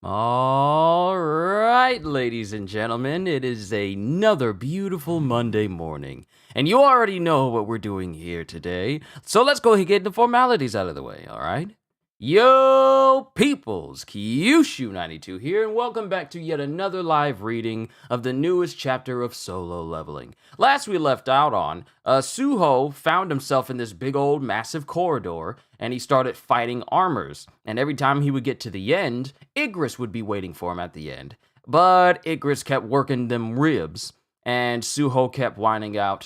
All right, ladies and gentlemen, it is another beautiful Monday morning, and you already know what we're doing here today, so let's go ahead and get the formalities out of the way, all right? Yo, peoples, Kyushu92 here, and welcome back to yet another live reading of the newest chapter of Solo Leveling. Last we left out on, Suho found himself in this big old massive corridor, and he started fighting armors, and every time he would get to the end, Igris would be waiting for him at the end. But Igris kept working them ribs, and Suho kept winding up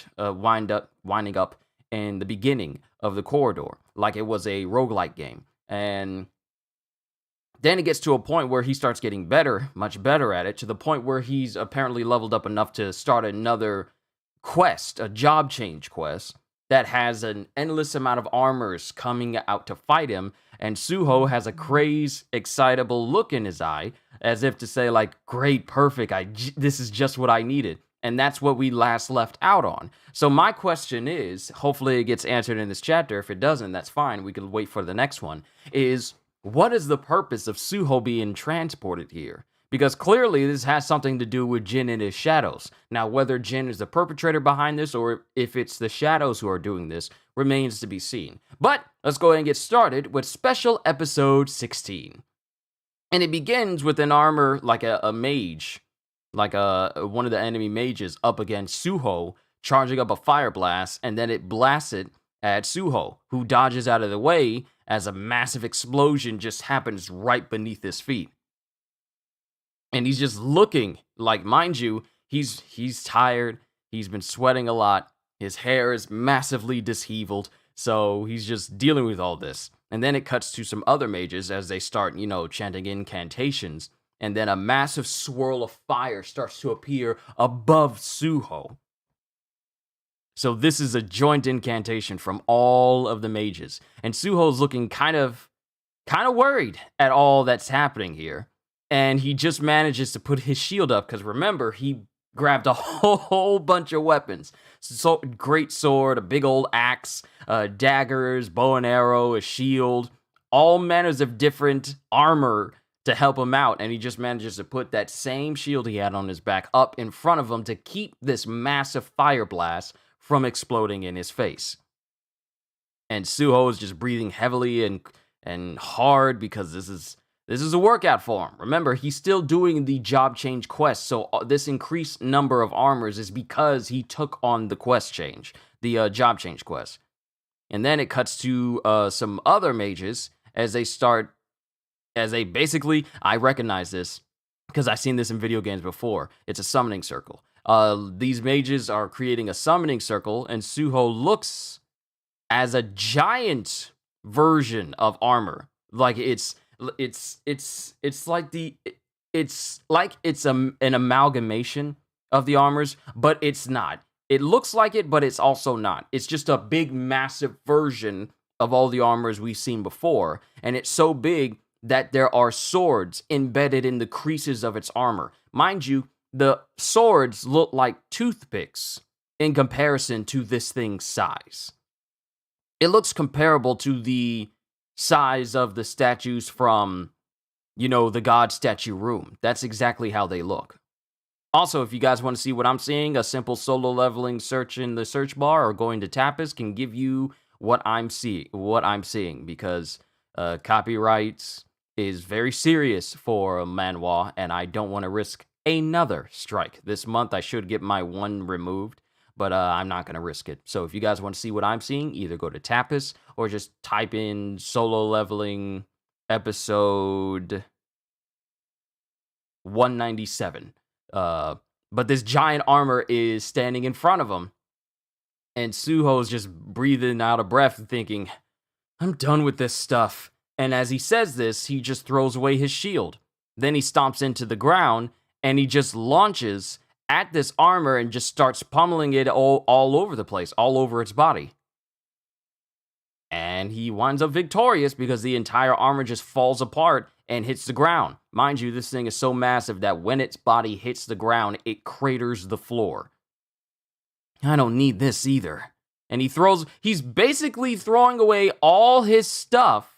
in the beginning of the corridor, like it was a roguelike game. And then it gets to a point where he starts getting better, much better at it, to the point where he's apparently leveled up enough to start another quest, a job change quest, that has an endless amount of armors coming out to fight him, and Suho has a crazed, excitable look in his eye, as if to say, like, great, perfect, this is just what I needed. And that's what we last left out on. So my question is, hopefully it gets answered in this chapter. If it doesn't, that's fine. We can wait for the next one. Is, what is the purpose of Suho being transported here? Because clearly this has something to do with Jin and his shadows. Now, whether Jin is the perpetrator behind this or if it's the shadows who are doing this remains to be seen. But let's go ahead and get started with special episode 16. And it begins with an armor like a mage, like one of the enemy mages up against Suho, charging up a fire blast, and then it blasts it at Suho, who dodges out of the way as a massive explosion just happens right beneath his feet. And he's just looking, like, mind you, he's tired, he's been sweating a lot, his hair is massively disheveled, so he's just dealing with all this. And then it cuts to some other mages as they start, chanting incantations, and then a massive swirl of fire starts to appear above Suho. So this is a joint incantation from all of the mages, and Suho's looking kind of worried at all that's happening here, and he just manages to put his shield up, because remember, he grabbed a whole bunch of weapons. So, great sword, a big old axe, daggers, bow and arrow, a shield, all manners of different armor to help him out, and he just manages to put that same shield he had on his back up in front of him to keep this massive fire blast from exploding in his face. And Suho is just breathing heavily and hard because this is a workout for him. Remember, he's still doing the job change quest, so this increased number of armors is because he took on the quest change, the job change quest. And then it cuts to some other mages as they basically, I recognize this because I've seen this in video games before. It's a summoning circle. These mages are creating a summoning circle, and Suho looks as a giant version of armor. Like it's an amalgamation of the armors, but it's not. It looks like it, but it's also not. It's just a big, massive version of all the armors we've seen before, and it's so big that there are swords embedded in the creases of its armor. Mind you, the swords look like toothpicks in comparison to this thing's size. It looks comparable to the size of the statues from, the God statue room. That's exactly how they look. Also, if you guys want to see what I'm seeing, a simple solo leveling search in the search bar or going to Tapas can give you what I'm seeing, because copyrights is very serious for a manhwa, and I don't want to risk another strike. This month I should get my one removed, but I'm not going to risk it. So if you guys want to see what I'm seeing, either go to Tapas or just type in solo leveling episode 197. But this giant armor is standing in front of him, and Suho's just breathing out of breath and thinking, I'm done with this stuff. And as he says this, he just throws away his shield. Then he stomps into the ground, and he just launches at this armor and just starts pummeling it all over the place, all over its body. And he winds up victorious because the entire armor just falls apart and hits the ground. Mind you, this thing is so massive that when its body hits the ground, it craters the floor. I don't need this either. And he's basically throwing away all his stuff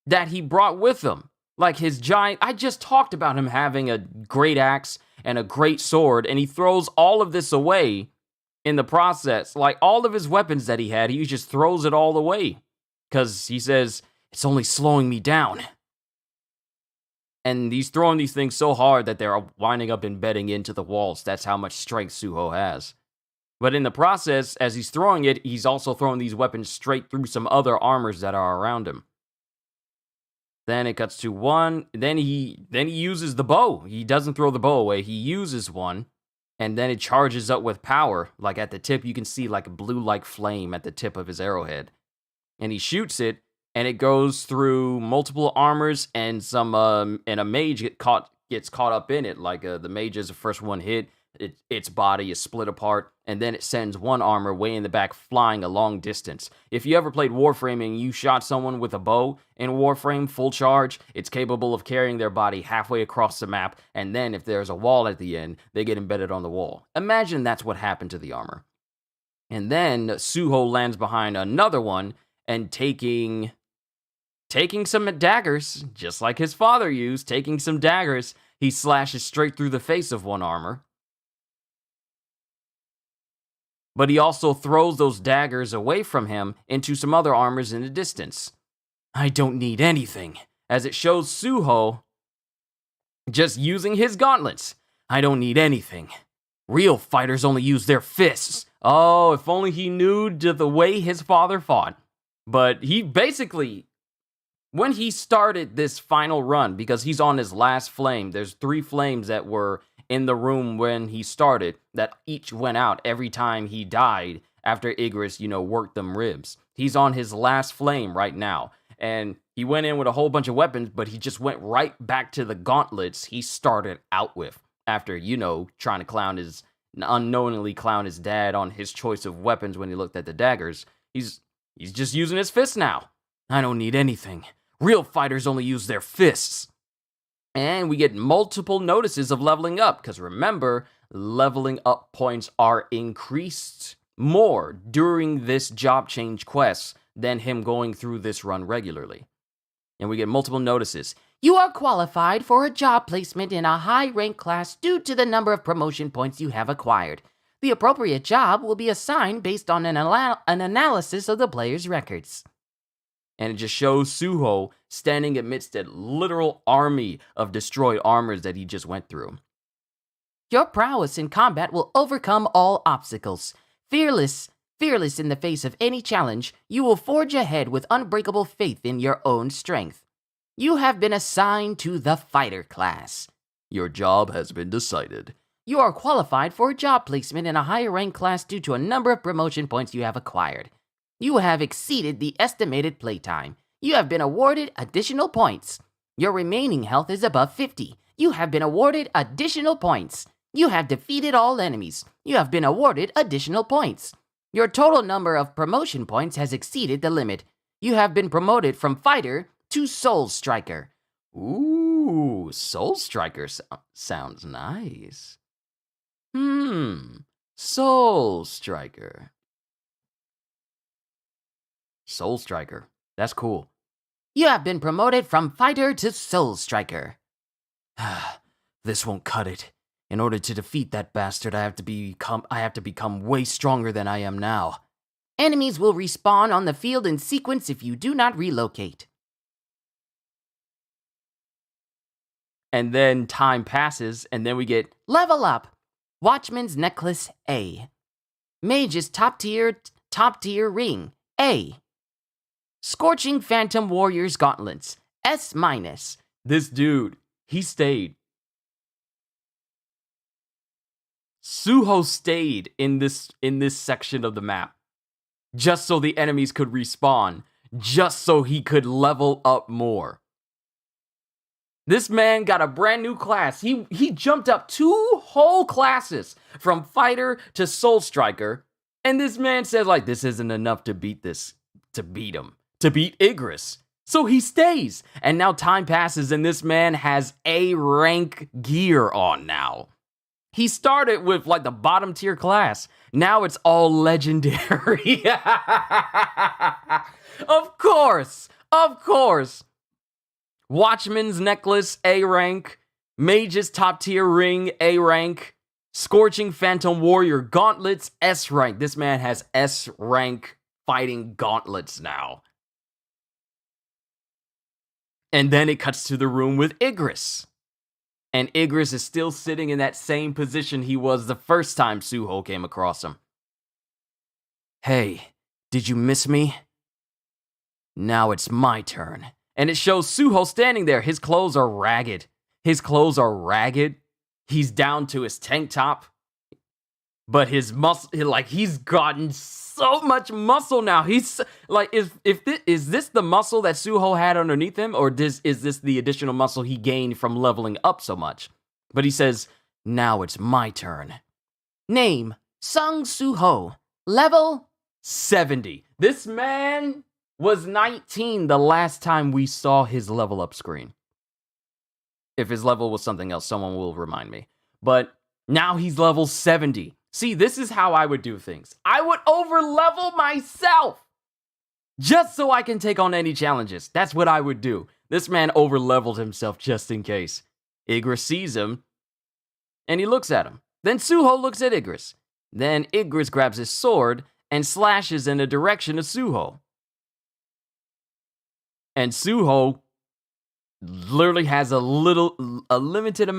that he brought with him. Like his giant, I just talked about him having a great axe and a great sword, and he throws all of this away in the process. Like all of his weapons that he had, he just throws it all away. Because he says, it's only slowing me down. And he's throwing these things so hard that they're winding up embedding into the walls. That's how much strength Suho has. But in the process, as he's throwing it, he's also throwing these weapons straight through some other armors that are around him. Then it cuts to one. Then he uses the bow. He doesn't throw the bow away. He uses one. And then it charges up with power. Like at the tip, you can see like a blue-like flame at the tip of his arrowhead. And he shoots it. And it goes through multiple armors. And and a mage gets caught up in it. Like the mage is the first one hit. Its body is split apart, and then it sends one armor way in the back flying a long distance. If you ever played Warframe and you shot someone with a bow in Warframe full charge, it's capable of carrying their body halfway across the map, and then if there's a wall at the end, they get embedded on the wall. Imagine that's what happened to the armor. And then Suho lands behind another one and taking some daggers, just like his father used, taking some daggers, he slashes straight through the face of one armor. But he also throws those daggers away from him into some other armors in the distance. I don't need anything, as it shows Suho just using his gauntlets. I don't need anything. Real fighters only use their fists. Oh, if only he knew the way his father fought. But he basically, when he started this final run, because he's on his last flame, there's 3 flames that were in the room when he started that each went out every time he died after Igris, worked them ribs. He's on his last flame right now. And he went in with a whole bunch of weapons, but he just went right back to the gauntlets he started out with after, trying to unknowingly clown his dad on his choice of weapons when he looked at the daggers. He's just using his fists now. I don't need anything. Real fighters only use their fists. And we get multiple notices of leveling up, because remember, leveling up points are increased more during this job change quest than him going through this run regularly. And we get multiple notices. You are qualified for a job placement in a high rank class due to the number of promotion points you have acquired. The appropriate job will be assigned based on an analysis of the player's records. And it just shows Suho standing amidst a literal army of destroyed armors that he just went through. Your prowess in combat will overcome all obstacles. Fearless in the face of any challenge, you will forge ahead with unbreakable faith in your own strength. You have been assigned to the fighter class. Your job has been decided. You are qualified for a job placement in a higher rank class due to a number of promotion points you have acquired. You have exceeded the estimated playtime. You have been awarded additional points. Your remaining health is above 50. You have been awarded additional points. You have defeated all enemies. You have been awarded additional points. Your total number of promotion points has exceeded the limit. You have been promoted from fighter to soul striker. Ooh, soul striker sounds nice. Soul striker. Soul Striker. That's cool. You have been promoted from fighter to Soul Striker. This won't cut it. In order to defeat that bastard, I have to become way stronger than I am now. Enemies will respawn on the field in sequence if you do not relocate. And then time passes, and then we get Level Up. Watchman's Necklace A. Mage's top tier ring A. Scorching Phantom Warrior's Gauntlets, S-. This dude, he stayed. Suho stayed in this section of the map. Just so the enemies could respawn. Just so he could level up more. This man got a brand new class. He jumped up 2 whole classes from fighter to soul striker. And this man says, this isn't enough to beat him. To beat Igris. So he stays. And now time passes and this man has A rank gear on now. He started with the bottom tier class. Now it's all legendary. Of course. Watchman's necklace, A rank. Mage's top tier ring, A rank. Scorching Phantom Warrior gauntlets, S rank. This man has S rank fighting gauntlets now. And then it cuts to the room with Igris. And Igris is still sitting in that same position he was the first time Suho came across him. Hey, did you miss me? Now it's my turn. And it shows Suho standing there. His clothes are ragged. He's down to his tank top. But his muscle, like, he's gotten so much muscle now. He's like, is this the muscle that Suho had underneath him? Or is this the additional muscle he gained from leveling up so much? But he says, now it's my turn. Name, Sung Suho. Level 70. This man was 19 the last time we saw his level up screen. If his level was something else, someone will remind me. But now he's level 70. See, this is how I would do things. I would over-level myself just so I can take on any challenges. That's what I would do. This man over-leveled himself just in case. Igris sees him, and he looks at him. Then Suho looks at Igris. Then Igris grabs his sword and slashes in the direction of Suho. And Suho literally has a limited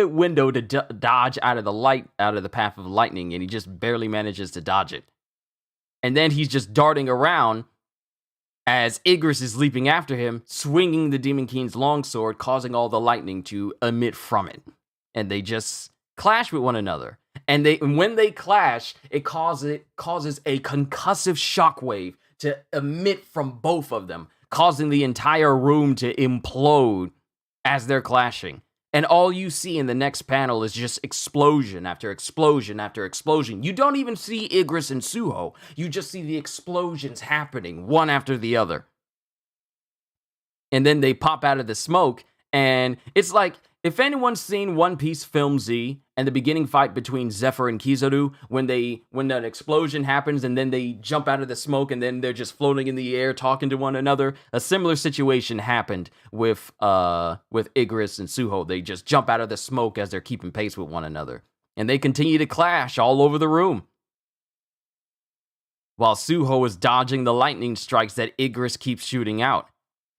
window to dodge out of the path of lightning, and he just barely manages to dodge it. And then he's just darting around as Igris is leaping after him, swinging the Demon King's longsword, causing all the lightning to emit from it. And they just clash with one another. And when they clash, it causes a concussive shockwave to emit from both of them, causing the entire room to implode as they're clashing. And all you see in the next panel is just explosion after explosion after explosion. You don't even see Igris and Suho. You just see the explosions happening one after the other. And then they pop out of the smoke, and it's like, if anyone's seen One Piece Film Z and the beginning fight between Zephyr and Kizaru, when that explosion happens and then they jump out of the smoke and then they're just floating in the air talking to one another, a similar situation happened with Igris and Suho. They just jump out of the smoke as they're keeping pace with one another. And they continue to clash all over the room, while Suho is dodging the lightning strikes that Igris keeps shooting out.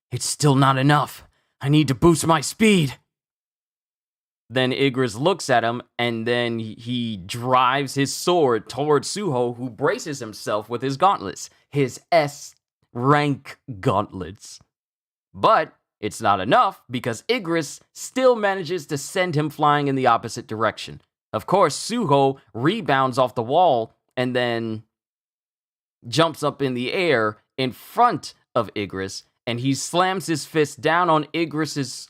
It's still not enough. I need to boost my speed. Then Igris looks at him, and then he drives his sword towards Suho, who braces himself with his gauntlets. His S-rank gauntlets. But it's not enough, because Igris still manages to send him flying in the opposite direction. Of course, Suho rebounds off the wall, and then jumps up in the air in front of Igris, and he slams his fist down on Igris as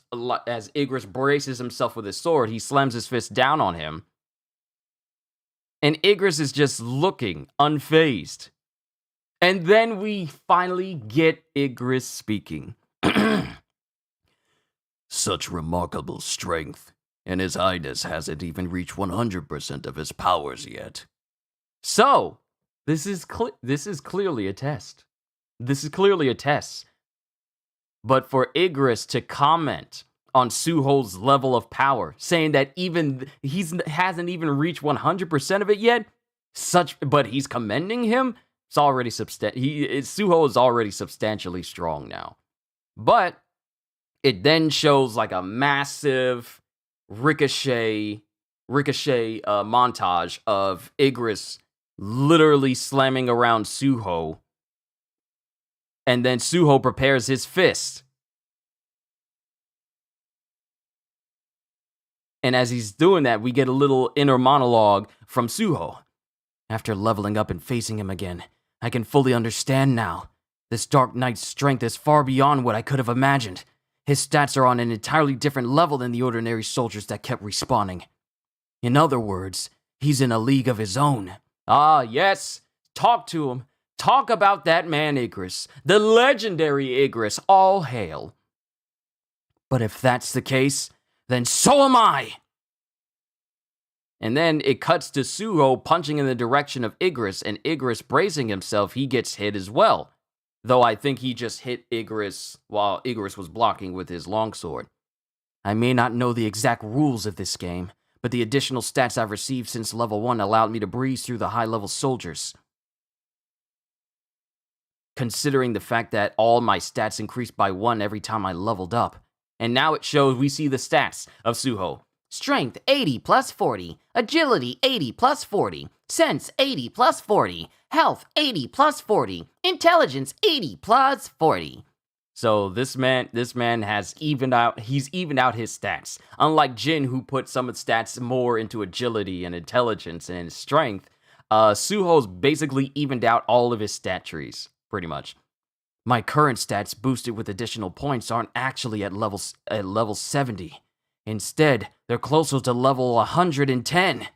Igris braces himself with his sword. He slams his fist down on him. And Igris is just looking, unfazed. And then we finally get Igris speaking. Such remarkable strength, and His Highness hasn't even reached 100% of his powers yet. So, this is clearly a test. This is clearly a test. But for Igris to comment on Suho's level of power, saying that even he hasn't even reached 100% of it yet, but he's commending him, it's already Suho is already substantially strong now. But it then shows like a massive ricochet montage of Igris literally slamming around Suho. And then Suho prepares his fist. And as he's doing that, we get a little inner monologue from Suho. After leveling up and facing him again, I can fully understand now. This Dark Knight's strength is far beyond what I could have imagined. His stats are on an entirely different level than the ordinary soldiers that kept respawning. In other words, he's in a league of his own. Ah, yes. Talk to him. Talk about that man Igris, the legendary Igris, all hail. But if that's the case, then so am I! And then it cuts to Suho punching in the direction of Igris, and Igris bracing himself, he gets hit as well. though I think he just hit Igris while Igris was blocking with his longsword. I may not know the exact rules of this game, but the additional stats I've received since level 1 allowed me to breeze through the high-level soldiers. Considering the fact that all my stats increased by 1 every time I leveled up. And now it shows we see the stats of Suho. Strength 80 plus 40, Agility 80 plus 40, Sense 80 plus 40, Health 80 plus 40, Intelligence 80 plus 40. So this man has evened out his stats. Unlike Jin, who put some of the stats more into agility and intelligence and strength, Suho's basically evened out all of his stat trees, pretty much. My current stats boosted with additional points aren't actually at level 70. Instead, they're closer to level 110.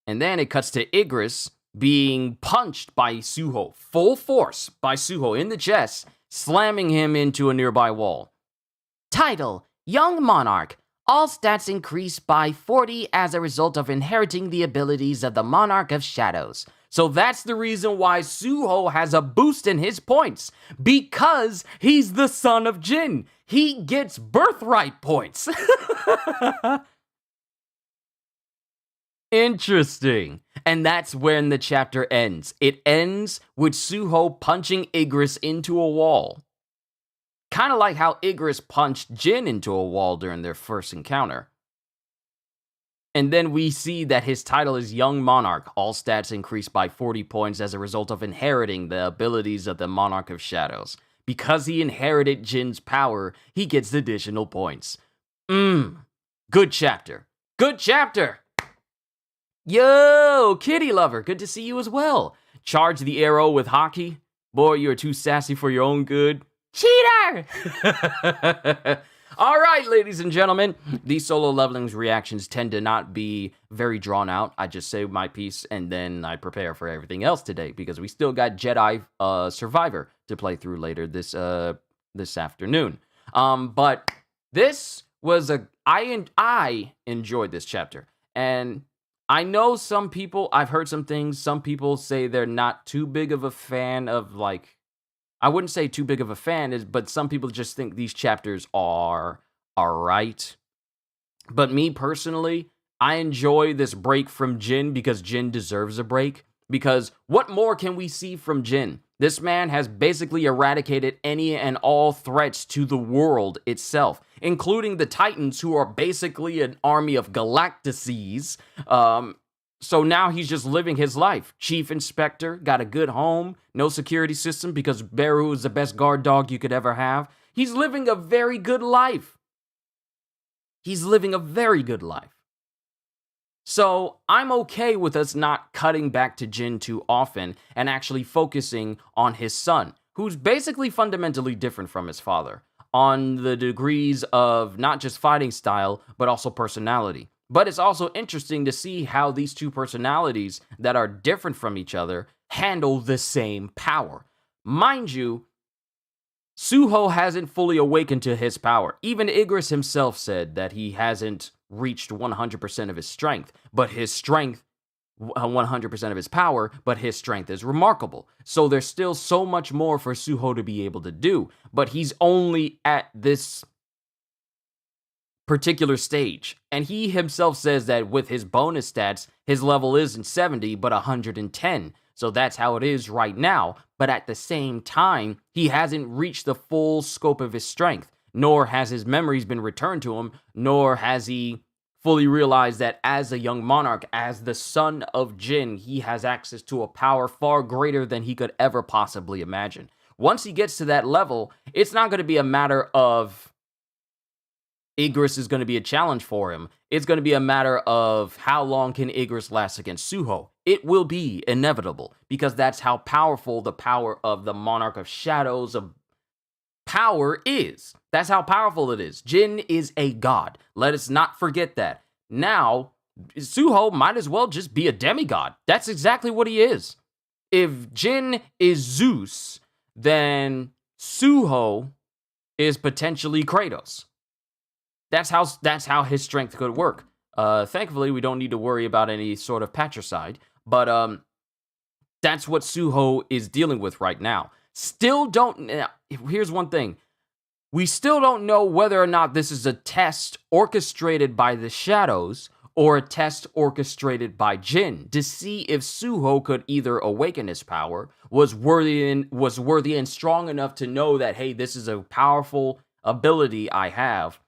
And then it cuts to Igris being punched by Suho, full force by Suho in the chest, slamming him into a nearby wall. Title, Young Monarch. All stats increase by 40 as a result of inheriting the abilities of the Monarch of Shadows. So that's the reason why Suho has a boost in his points, because he's the son of Jin. He gets birthright points. Interesting. And that's when the chapter ends. It ends with Suho punching Igris into a wall. Kind of like how Igris punched Jin into a wall during their first encounter. And then we see that his title is Young Monarch. All stats increase by 40 points as a result of inheriting the abilities of the Monarch of Shadows. Because he inherited Jin's power, he gets additional points. Good chapter. Good chapter! Yo, Kitty Lover, good to see you as well. Charge the arrow with hockey. Boy, you're too sassy for your own good. Cheater! All right, ladies and gentlemen, these solo leveling's reactions tend to not be very drawn out. I just say my piece and then I prepare for everything else today because we still got Jedi Survivor to play through later this afternoon. But this was I enjoyed this chapter, and I know some people, I've heard some things, some people say they're not too big of a fan of, like, I wouldn't say too big of a fan, but some people just think these chapters are alright. But me personally, I enjoy this break from Jin because Jin deserves a break. Because what more can we see from Jin? This man has basically eradicated any and all threats to the world itself, including the Titans, who are basically an army of Galactices. So now he's just living his life. Chief Inspector, got a good home, no security system because Beru is the best guard dog you could ever have. He's living a very good life. He's living a very good life. So I'm okay with us not cutting back to Jin too often and actually focusing on his son, who's basically fundamentally different from his father, on the degrees of not just fighting style, but also personality. But it's also interesting to see how these two personalities that are different from each other handle the same power. Mind you, Suho hasn't fully awakened to his power. Even Igris himself said that he hasn't reached 100% of his strength, but his strength, 100% of his power, but his strength is remarkable. So there's still so much more for Suho to be able to do, but he's only at this particular stage. And he himself says that with his bonus stats, his level isn't 70, but 110. So that's how it is right now. But at the same time, he hasn't reached the full scope of his strength, nor has his memories been returned to him, nor has he fully realized that as a young monarch, as the son of Jin, he has access to a power far greater than he could ever possibly imagine. Once he gets to that level, it's not going to be a matter of Igris is going to be a challenge for him. It's going to be a matter of how long can Igris last against Suho. It will be inevitable, because that's how powerful the power of the Monarch of Shadows of power is. That's how powerful it is. Jin is a god. Let us not forget that. Now, Suho might as well just be a demigod. That's exactly what he is. If Jin is Zeus, then Suho is potentially Kratos. That's how his strength could work. Thankfully, we don't need to worry about any sort of patricide, but That's what Suho is dealing with right now. Still don't. Here's one thing. We still don't know whether or not this is a test orchestrated by the shadows or a test orchestrated by Jin to see if Suho could either awaken his power, was worthy and strong enough to know that, hey, this is a powerful ability I have.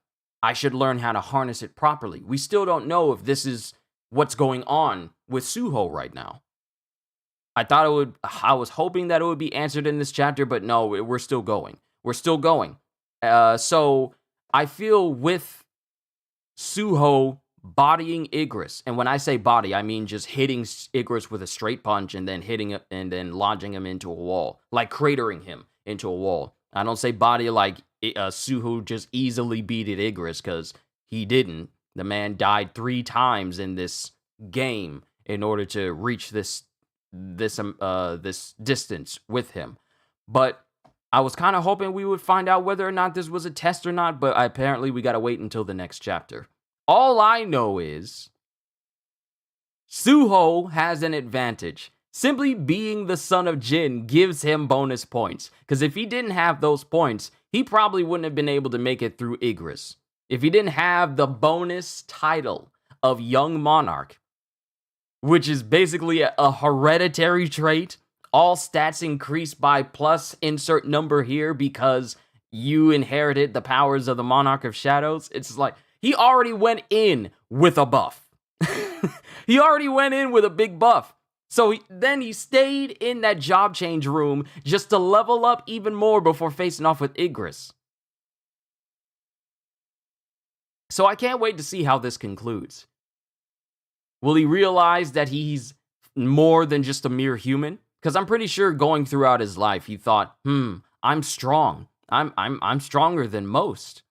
I should learn how to harness it properly. We still don't know if this is what's going on with Suho right now. I was hoping that it would be answered in this chapter, but no, we're still going. We're still going. So I feel with Suho bodying Igris, and when I say body, I mean just hitting Igris with a straight punch and then lodging him into a wall, like cratering him into a wall. I don't say body like Suho just easily beated Igris, because he didn't. The man died 3 times in this game in order to reach this distance with him. But I was kind of hoping we would find out whether or not this was a test or not, but apparently we gotta wait until the next chapter. All I know is Suho has an advantage. Simply being the son of Jin gives him bonus points, because if he didn't have those points, he probably wouldn't have been able to make it through Igris. If he didn't have the bonus title of Young Monarch, which is basically a hereditary trait, all stats increase by plus insert number here because you inherited the powers of the Monarch of Shadows. It's like, he already went in with a buff. He already went in with a big buff. So then he stayed in that job change room just to level up even more before facing off with Igris. So I can't wait to see how this concludes. Will he realize that he's more than just a mere human? Because I'm pretty sure going throughout his life, he thought, I'm strong. I'm stronger than most.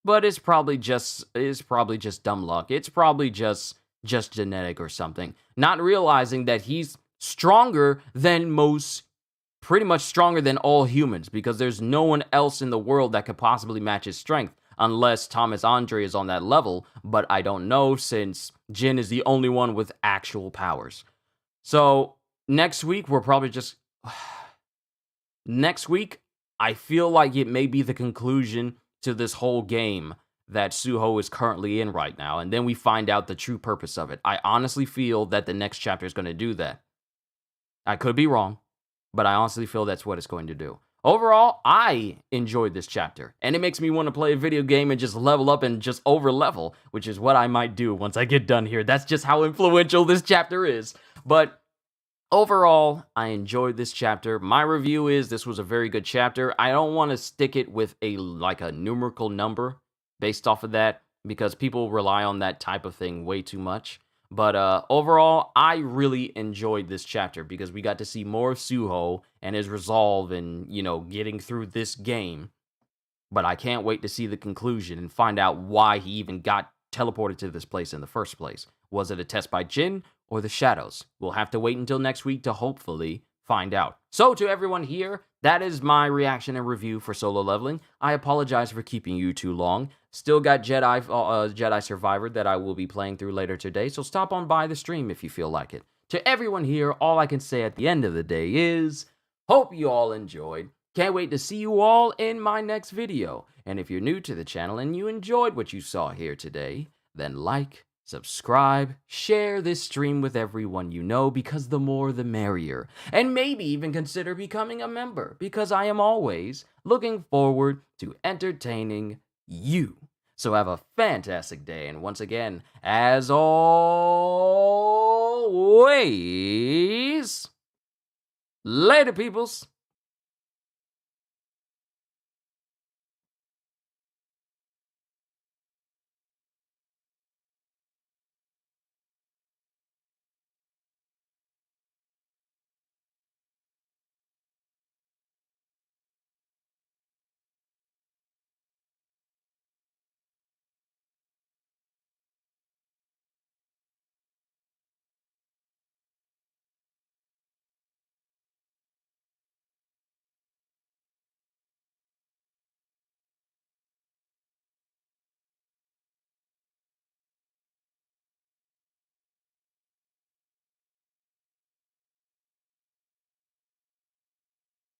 But it's probably just dumb luck. It's probably just genetic or something. Not realizing that he's stronger than most, pretty much stronger than all humans, because there's no one else in the world that could possibly match his strength, unless Thomas Andre is on that level, but I don't know, since Jin is the only one with actual powers. So next week, we're probably just... Next week, I feel like it may be the conclusion to this whole game that Suho is currently in right now, and then we find out the true purpose of it. I honestly feel that the next chapter is going to do that. I could be wrong, but I honestly feel that's what it's going to do. Overall, I enjoyed this chapter, and it makes me want to play a video game and just level up and just over-level, which is what I might do once I get done here. That's just how influential this chapter is. But overall, I enjoyed this chapter. My review is this was a very good chapter. I don't want to stick it with a numerical number based off of that, because people rely on that type of thing way too much. But overall, I really enjoyed this chapter because we got to see more of Suho and his resolve in, getting through this game. But I can't wait to see the conclusion and find out why he even got teleported to this place in the first place. Was it a test by Jin or the Shadows? We'll have to wait until next week to hopefully find out. So to everyone here, that is my reaction and review for Solo Leveling. I apologize for keeping you too long. Still got Jedi Survivor that I will be playing through later today, so stop on by the stream if you feel like it. To everyone here, all I can say at the end of the day is, hope you all enjoyed. Can't wait to see you all in my next video. And if you're new to the channel and you enjoyed what you saw here today, then like, subscribe, share this stream with everyone you know, because the more the merrier. And maybe even consider becoming a member, because I am always looking forward to entertaining you. So have a fantastic day, and once again, as always, later peoples.